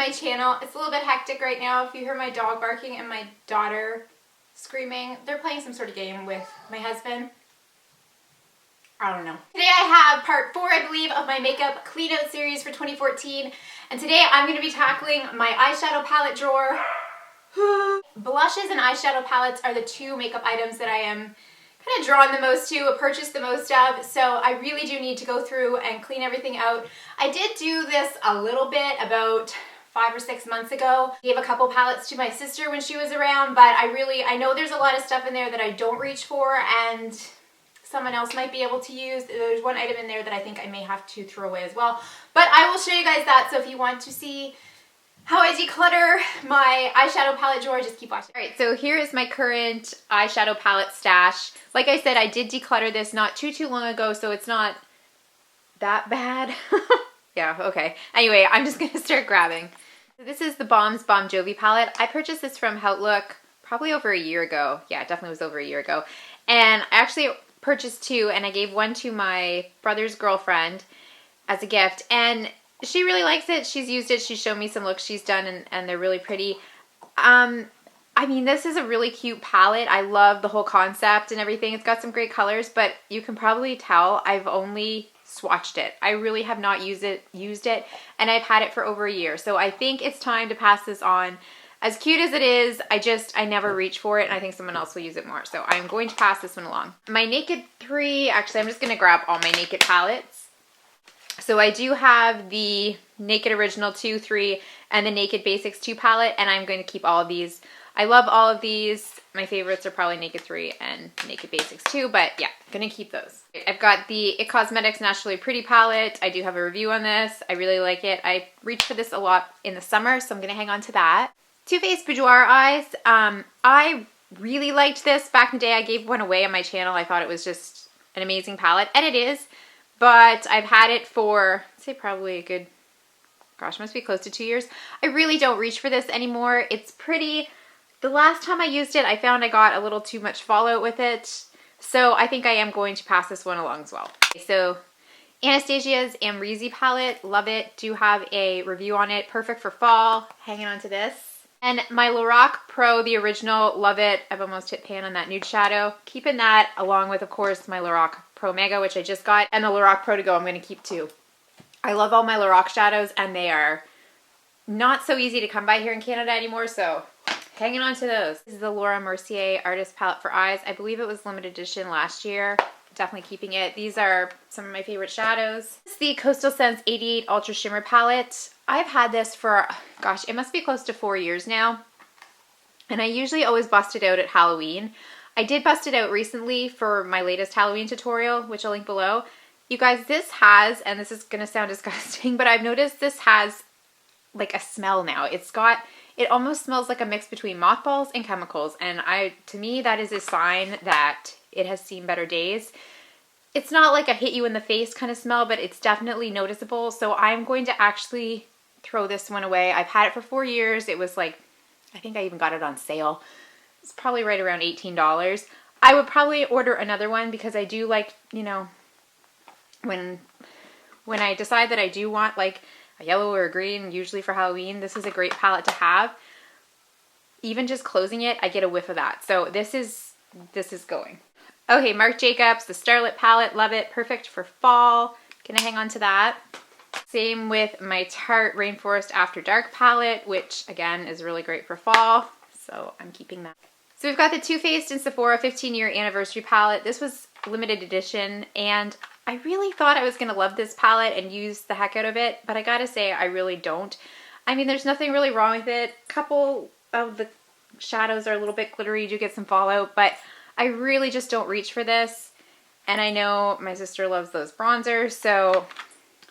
my channel. It's a little bit hectic right now. If you hear my dog barking and my daughter screaming, they're playing some sort of game with my husband. I don't know. Today I have part 4, I believe, of my makeup Cleanout series for 2014. And today I'm going to be tackling my eyeshadow palette drawer. Blushes and eyeshadow palettes are the two makeup items that I am kind of drawn the most to, purchased the most of, so I really do need to go through and clean everything out. I did do this a little bit about 5 or 6 months ago. Gave a couple palettes to my sister when she was around, but I know there's a lot of stuff in there that I don't reach for and someone else might be able to use. There's one item in there that I think I may have to throw away as well, but I will show you guys that, so if you want to see how I declutter my eyeshadow palette drawer, just keep watching. Alright, so here is my current eyeshadow palette stash. Like I said, I did declutter this not too long ago, so it's not that bad. Yeah, okay. Anyway, I'm just gonna start grabbing. So this is the Balms Bon Jovi palette. I purchased this from Outlook probably over a year ago. Yeah, it definitely was over a year ago. And I actually purchased 2, and I gave one to my brother's girlfriend as a gift. And she really likes it. She's used it. She's shown me some looks she's done, and they're really pretty. I mean, this is a really cute palette. I love the whole concept and everything. It's got some great colors, but you can probably tell I've only swatched it. I really have not used it, and I've had it for over a year. So I think it's time to pass this on. As cute as it is, I never reach for it, and I think someone else will use it more. So I'm going to pass this one along. My Naked 3, actually, I'm just going to grab all my Naked palettes. So I do have the Naked Original 2, 3, and the Naked Basics 2 palette, and I'm going to keep all of these. I love all of these. My favorites are probably Naked 3 and Naked Basics 2, but yeah, I'm going to keep those. I've got the IT Cosmetics Naturally Pretty palette. I do have a review on this. I really like it. I reach for this a lot in the summer, so I'm going to hang on to that. Too Faced Boudoir Eyes. I really liked this. Back in the day, I gave one away on my channel. I thought it was just an amazing palette, and it is. But I've had it for, I'd say probably a good, gosh, must be close to 2 years. I really don't reach for this anymore. It's pretty. The last time I used it, I found I got a little too much fallout with it. So I think I am going to pass this one along as well. Okay, so Anastasia's Amrezy palette, love it. Do have a review on it. Perfect for fall. Hanging on to this. And my Lorac Pro, the original, love it. I've almost hit pan on that nude shadow. Keeping that along with, of course, my Lorac Pro Mega, which I just got, and the Lorac Pro to go I'm going to keep too. I love all my Lorac shadows, and they are not so easy to come by here in Canada anymore, so hanging on to those. This is the Laura Mercier Artist Palette for Eyes. I believe it was limited edition last year. Definitely keeping it. These are some of my favorite shadows. This is the Coastal Scents 88 Ultra Shimmer Palette. I've had this for, gosh, it must be close to 4 years now. And I usually always bust it out at Halloween. I did bust it out recently for my latest Halloween tutorial, which I'll link below. You guys, this has, and this is going to sound disgusting, but I've noticed this has like a smell now. It almost smells like a mix between mothballs and chemicals. And to me, that is a sign that it has seen better days. It's not like a hit you in the face kind of smell, but it's definitely noticeable. So I'm going to actually throw this one away. I've had it for 4 years. It was like, I think I even got it on sale. It's probably right around $18. I would probably order another one because I do like, you know, when I decide that I do want like a yellow or a green, usually for Halloween, this is a great palette to have. Even just closing it, I get a whiff of that. So this is going. Okay, Marc Jacobs, the Starlit palette, love it. Perfect for fall. Gonna hang on to that. Same with my Tarte Rainforest After Dark palette, which again is really great for fall. So I'm keeping that. So we've got the Too Faced and Sephora 15-year anniversary palette. This was limited edition, and I really thought I was going to love this palette and use the heck out of it, but I gotta say I really don't. I mean, there's nothing really wrong with it. A couple of the shadows are a little bit glittery, you do get some fallout, but I really just don't reach for this. And I know my sister loves those bronzers, so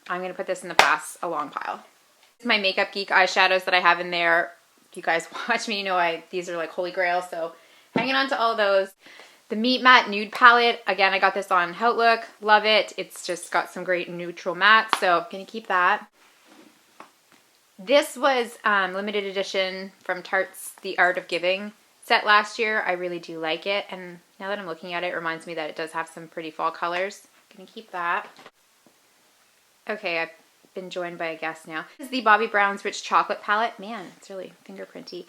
I'm going to put this in the pass along pile. My Makeup Geek eyeshadows that I have in there. If you guys watch me, you know these are like holy grail, so hanging on to all those. The Meat Matte Nude palette, again, I got this on Outlook. Love it. It's just got some great neutral matte, so I'm going to keep that. This was limited edition from Tarte's The Art of Giving set last year. I really do like it, and now that I'm looking at it, it reminds me that it does have some pretty fall colors. I'm going to keep that. Okay, I been joined by a guest now. This is the Bobbi Brown's Rich Chocolate palette. Man, it's really fingerprinty.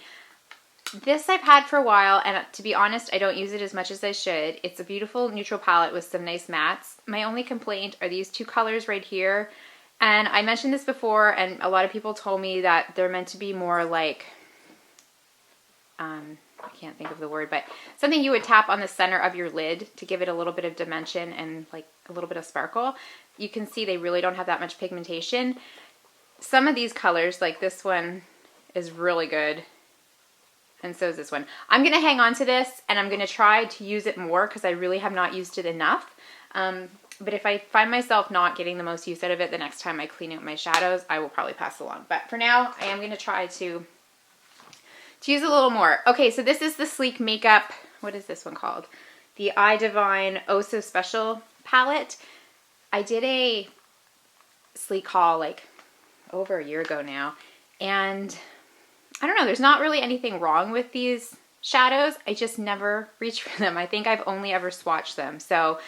This I've had for a while, and to be honest, I don't use it as much as I should. It's a beautiful neutral palette with some nice mattes. My only complaint are these two colors right here. And I mentioned this before, and a lot of people told me that they're meant to be more like, I can't think of the word, but something you would tap on the center of your lid to give it a little bit of dimension and like a little bit of sparkle. You can see they really don't have that much pigmentation. Some of these colors, like this one, is really good. And so is this one. I'm going to hang on to this, and I'm going to try to use it more because I really have not used it enough. But if I find myself not getting the most use out of it the next time I clean out my shadows, I will probably pass along. But for now, I am going to try to use a little more. Okay, so this is the Sleek Makeup, what is this one called? The I Divine Oh So Special palette. I did a Sleek haul like over a year ago now, and I don't know, there's not really anything wrong with these shadows. I just never reach for them. I think I've only ever swatched them. So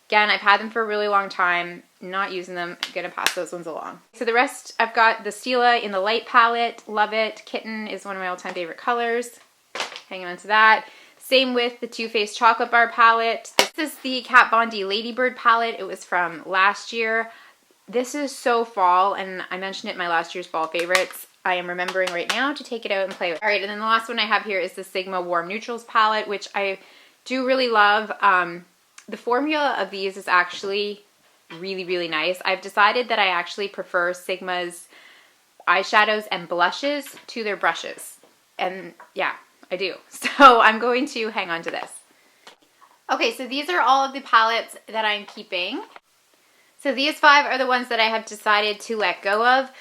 again, I've had them for a really long time, not using them. I'm gonna pass those ones along. So the rest, I've got the Stella in the light palette. Love it. Kitten is one of my all-time favorite colors. Hanging on to that. Same with the Too Faced Chocolate Bar palette. This is the Kat Von D Ladybird palette. It was from last year. This is so fall, and I mentioned it in my last year's fall favorites. I am remembering right now to take it out and play with. All right, and then the last one I have here is the Sigma Warm Neutrals palette, which I do really love. The formula of these is actually really, really nice. I've decided that I actually prefer Sigma's eyeshadows and blushes to their brushes. And yeah, I do. So I'm going to hang on to this. Okay, so these are all of the palettes that I'm keeping. So these 5 are the ones that I have decided to let go of.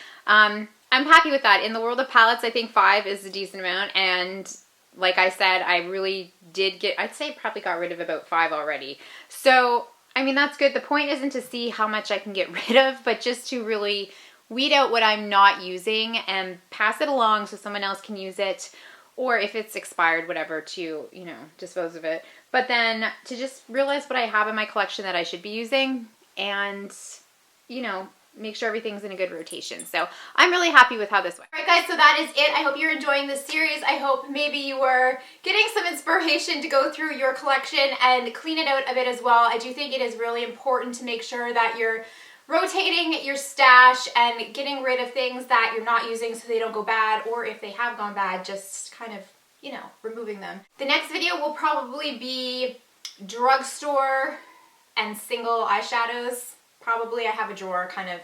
I'm happy with that. In the world of palettes, I think 5 is a decent amount, and like I said, I really did I'd say probably got rid of about 5 already. So, I mean, that's good. The point isn't to see how much I can get rid of, but just to really weed out what I'm not using and pass it along so someone else can use it, or if it's expired, whatever, to, you know, dispose of it. But then to just realize what I have in my collection that I should be using and, you know, make sure everything's in a good rotation. So I'm really happy with how this went. All right, guys, so that is it. I hope you're enjoying this series. I hope maybe you were getting some inspiration to go through your collection and clean it out a bit as well. I do think it is really important to make sure that you're rotating your stash and getting rid of things that you're not using so they don't go bad, or if they have gone bad, just kind of, you know, removing them. The next video will probably be drugstore and single eyeshadows. Probably I have a drawer kind of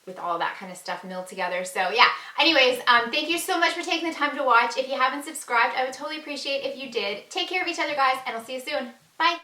with all that kind of stuff milled together. So yeah, anyways, thank you so much for taking the time to watch. If you haven't subscribed, I would totally appreciate if you did. Take care of each other, guys, and I'll see you soon. Bye.